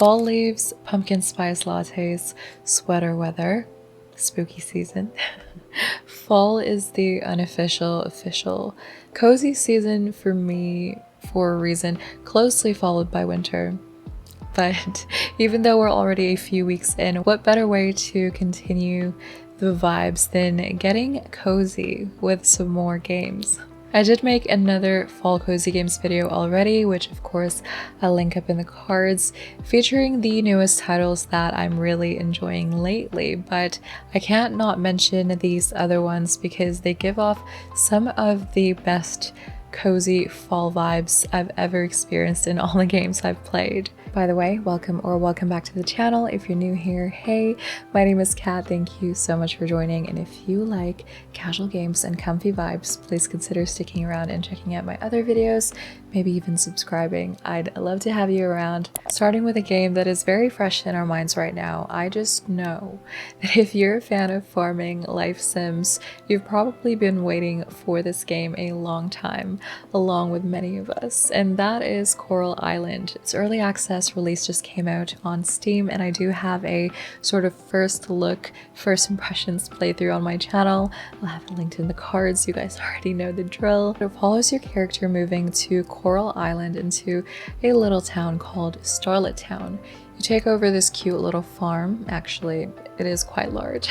Fall leaves, pumpkin spice lattes, sweater weather, spooky season. Fall is the unofficial, official, cozy season for me for a reason, closely followed by winter. But even though we're already a few weeks in, what better way to continue the vibes than getting cozy with some more games? I did make another fall cozy games video already, which of course I'll link up in the cards, featuring the newest titles that I'm really enjoying lately, but I can't not mention these other ones because they give off some of the best cozy fall vibes I've ever experienced in all the games I've played. By the way, welcome back to the channel. If you're new here, hey, my name is Kat. Thank you so much for joining. And if you like casual games and comfy vibes, please consider sticking around and checking out my other videos, maybe even subscribing. I'd love to have you around. Starting with a game that is very fresh in our minds right now, I just know that if you're a fan of farming life sims, you've probably been waiting for this game a long time, along with many of us, and that is Coral Island. Its early access release just came out on Steam, and I do have a sort of first look, first impressions playthrough on my channel. I'll have it linked in the cards. You guys already know the drill. It follows your character moving to Coral Island into a little town called Starlet Town. You take over this cute little farm. Actually, it is quite large.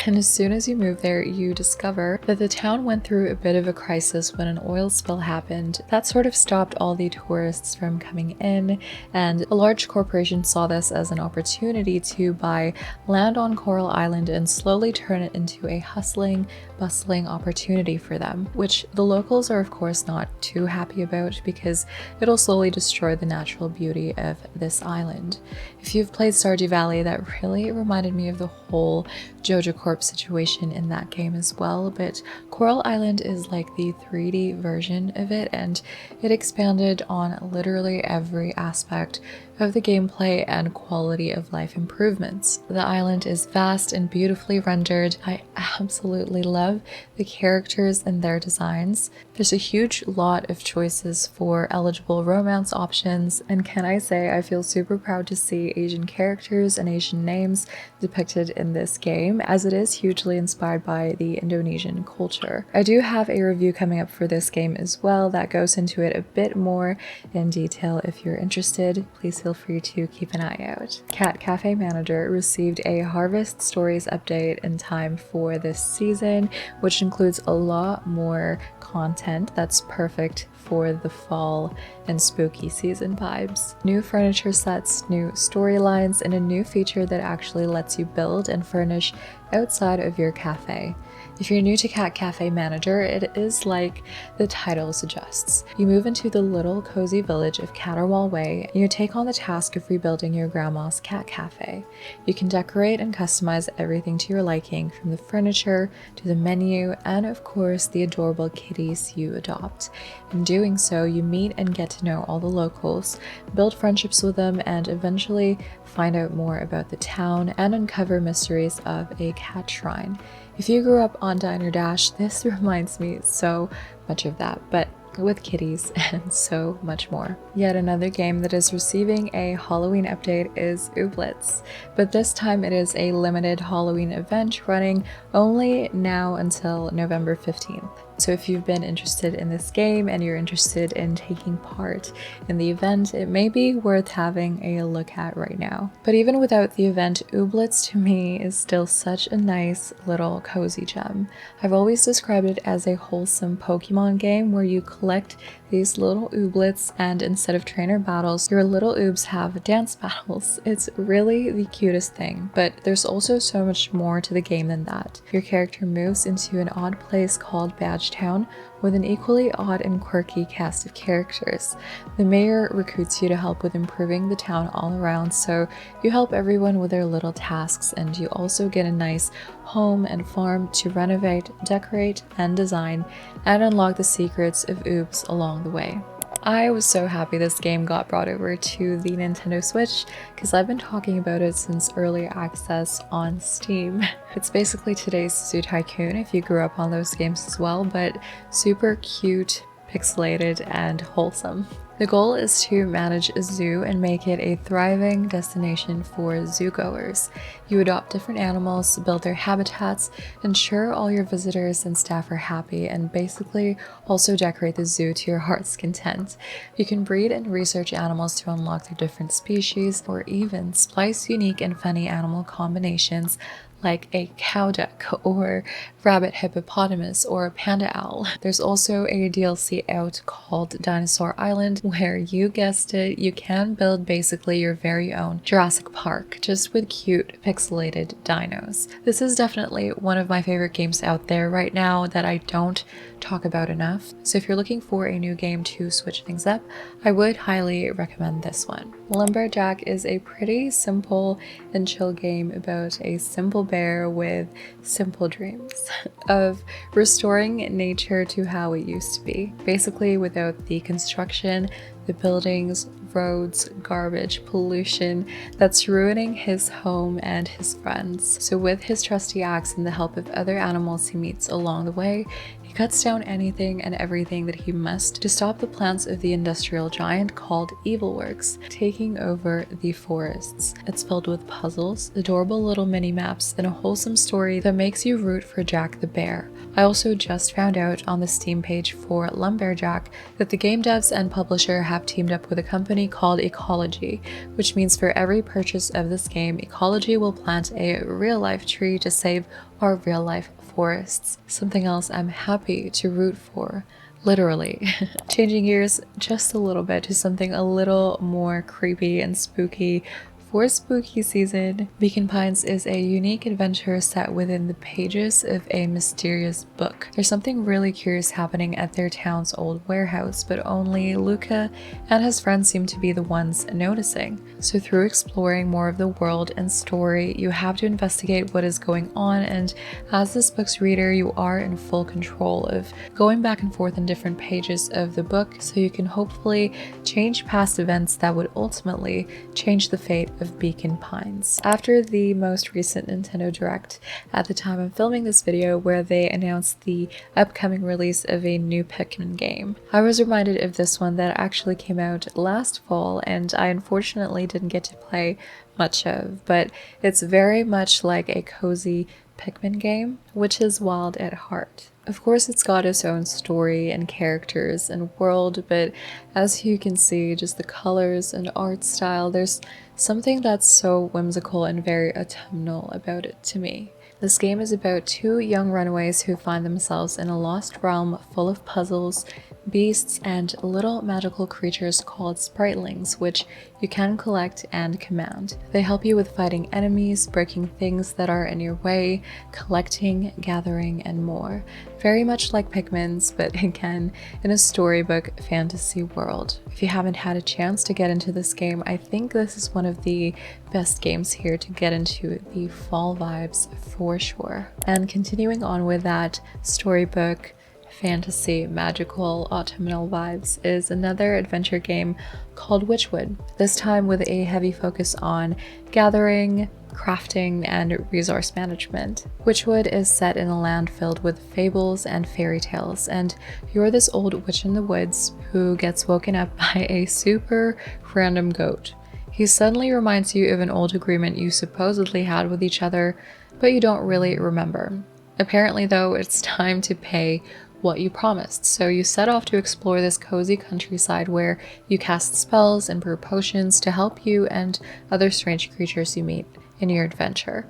And as soon as you move there, you discover that the town went through a bit of a crisis when an oil spill happened. That sort of stopped all the tourists from coming in, and a large corporation saw this as an opportunity to buy land on Coral Island and slowly turn it into a hustling, bustling opportunity for them, which the locals are of course not too happy about because it'll slowly destroy the natural beauty of this island. If you've played Stardew Valley, that really reminded me of the whole Jojo Corp situation in that game as well, but Coral Island is like the 3D version of it, and it expanded on literally every aspect of the gameplay and quality of life improvements. The island is vast and beautifully rendered. I absolutely love the characters and their designs. There's a huge lot of choices for eligible romance options, and can I say I feel super proud to see Asian characters and Asian names depicted in this game, as it is hugely inspired by the Indonesian culture. I do have a review coming up for this game as well that goes into it a bit more in detail. If you're interested, please feel free to keep an eye out. Cat Cafe Manager received a Harvest Stories update in time for this season, which includes a lot more content that's perfect for the fall and spooky season vibes. New furniture sets, new storylines, and a new feature that actually lets you build and furnish outside of your cafe. If you're new to Cat Cafe Manager, it is like the title suggests. You move into the little cozy village of Caterwall Way, and you take on the task of rebuilding your grandma's cat cafe. You can decorate and customize everything to your liking, from the furniture to the menu, and of course the adorable kitties you adopt. In doing so, you meet and get to know all the locals, build friendships with them, and eventually find out more about the town and uncover mysteries of a cat shrine. If you grew up on Diner Dash, this reminds me so much of that, but with kitties and so much more. Yet another game that is receiving a Halloween update is Ooblets, but this time it is a limited Halloween event running only now until November 15th. So if you've been interested in this game and you're interested in taking part in the event, it may be worth having a look at right now. But even without the event, Ooblets to me is still such a nice little cozy gem. I've always described it as a wholesome Pokemon game where you collect these little ooblets, and instead of trainer battles, your little oobs have dance battles. It's really the cutest thing, but there's also so much more to the game than that. Your character moves into an odd place called Badge Town with an equally odd and quirky cast of characters. The mayor recruits you to help with improving the town all around, so you help everyone with their little tasks, and you also get a nice home and farm to renovate, decorate, and design, and unlock the secrets of oobs along the way. I was so happy this game got brought over to the Nintendo Switch because I've been talking about it since early access on Steam. It's basically today's Zoo Tycoon if you grew up on those games as well, but super cute, pixelated, and wholesome. The goal is to manage a zoo and make it a thriving destination for zoogoers. You adopt different animals, build their habitats, ensure all your visitors and staff are happy, and basically also decorate the zoo to your heart's content. You can breed and research animals to unlock their different species, or even splice unique and funny animal combinations like a cow duck or rabbit hippopotamus or a panda owl. There's also a DLC out called Dinosaur Island where, you guessed it, you can build basically your very own Jurassic Park, just with cute pixelated dinos. This is definitely one of my favorite games out there right now that I don't talk about enough. So if you're looking for a new game to switch things up, I would highly recommend this one. Lumberjack is a pretty simple and chill game about a simple bear with simple dreams of restoring nature to how it used to be. Basically without the construction, the buildings, roads, garbage, pollution that's ruining his home and his friends. So with his trusty axe and the help of other animals he meets along the way, he cuts down anything and everything that he must to stop the plans of the industrial giant called Evilworks taking over the forests. It's filled with puzzles, adorable little mini maps, and a wholesome story that makes you root for Jack the Bear. I also just found out on the Steam page for Lumberjack that the game devs and publisher have teamed up with a company called Ecology, which means for every purchase of this game, Ecology will plant a real-life tree to save our real-life forests. Something else I'm happy to root for. Literally. Changing gears just a little bit to something a little more creepy and spooky. For spooky season, Beacon Pines is a unique adventure set within the pages of a mysterious book. There's something really curious happening at their town's old warehouse, but only Luca and his friends seem to be the ones noticing. So through exploring more of the world and story, you have to investigate what is going on, and as this book's reader, you are in full control of going back and forth in different pages of the book, so you can hopefully change past events that would ultimately change the fate of Beacon Pines. After the most recent Nintendo Direct, at the time I'm filming this video, where they announced the upcoming release of a new Pikmin game, I was reminded of this one that actually came out last fall and I unfortunately didn't get to play much of, but it's very much like a cozy Pikmin game, which is wild at heart. Of course, it's got its own story and characters and world, but as you can see, just the colors and art style, there's something that's so whimsical and very autumnal about it to me. This game is about two young runaways who find themselves in a lost realm full of puzzles, beasts, and little magical creatures called spritelings, which you can collect and command. They help you with fighting enemies, breaking things that are in your way, collecting, gathering, and more. Very much like Pikmin's, but again, in a storybook fantasy world. If you haven't had a chance to get into this game, I think this is one of the best games here to get into the fall vibes for sure. And continuing on with that storybook, fantasy, magical, autumnal vibes is another adventure game called Wytchwood, this time with a heavy focus on gathering, crafting, and resource management. Wytchwood is set in a land filled with fables and fairy tales, and you're this old witch in the woods who gets woken up by a super random goat. He suddenly reminds you of an old agreement you supposedly had with each other, but you don't really remember. Apparently though, it's time to pay what you promised, so you set off to explore this cozy countryside where you cast spells and brew potions to help you and other strange creatures you meet in your adventure.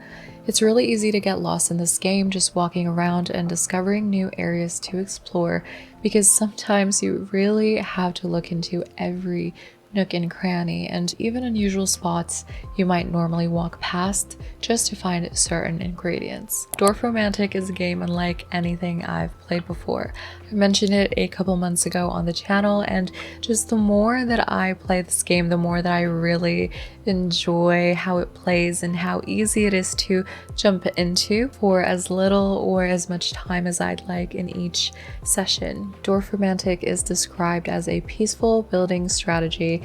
It's really easy to get lost in this game, just walking around and discovering new areas to explore, because sometimes you really have to look into every nook and cranny and even unusual spots you might normally walk past just to find certain ingredients. Dorfromantik is a game unlike anything I've played before. I mentioned it a couple months ago on the channel, and just the more that I play this game, the more that I really enjoy how it plays and how easy it is to jump into for as little or as much time as I'd like in each session. Dorfromantik is described as a peaceful building strategy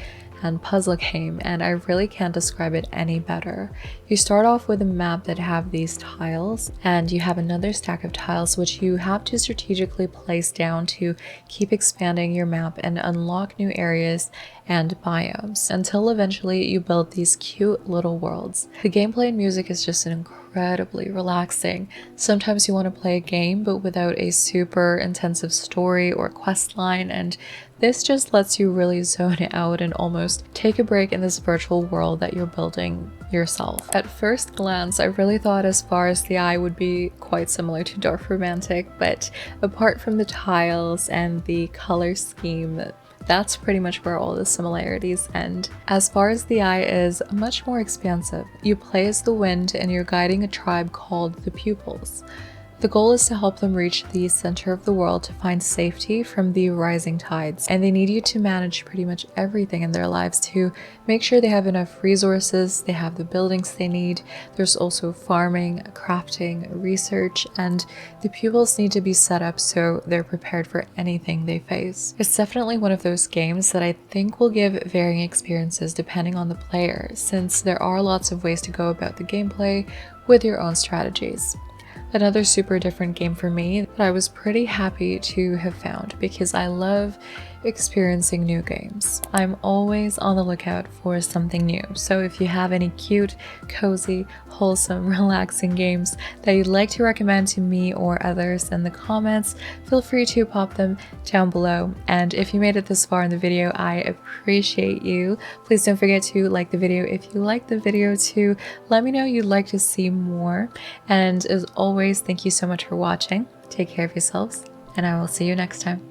and puzzle game, and I really can't describe it any better. You start off with a map that have these tiles, and you have another stack of tiles which you have to strategically place down to keep expanding your map and unlock new areas and biomes until eventually you build these cute little worlds. The gameplay and music is just incredibly relaxing. Sometimes you want to play a game but without a super intensive story or quest line, and this just lets you really zone out and almost take a break in this virtual world that you're building yourself. At first glance, I really thought as far as the eye would be quite similar to Dorfromantik, but apart from the tiles and the color scheme, that's pretty much where all the similarities end. As far as the eye is much more expansive. You play as the wind and you're guiding a tribe called the pupils. The goal is to help them reach the center of the world to find safety from the rising tides, and they need you to manage pretty much everything in their lives to make sure they have enough resources, they have the buildings they need. There's also farming, crafting, research, and the pupils need to be set up so they're prepared for anything they face. It's definitely one of those games that I think will give varying experiences depending on the player, since there are lots of ways to go about the gameplay with your own strategies. Another super different game for me that I was pretty happy to have found because I love experiencing new games. I'm always on the lookout for something new, so if you have any cute, cozy, wholesome, relaxing games that you'd like to recommend to me or others in the comments, feel free to pop them down below. And if you made it this far in the video, I appreciate you. Please don't forget to like the video if you like the video, to let me know you'd like to see more. And as always, thank you so much for watching. Take care of yourselves, and I will see you next time.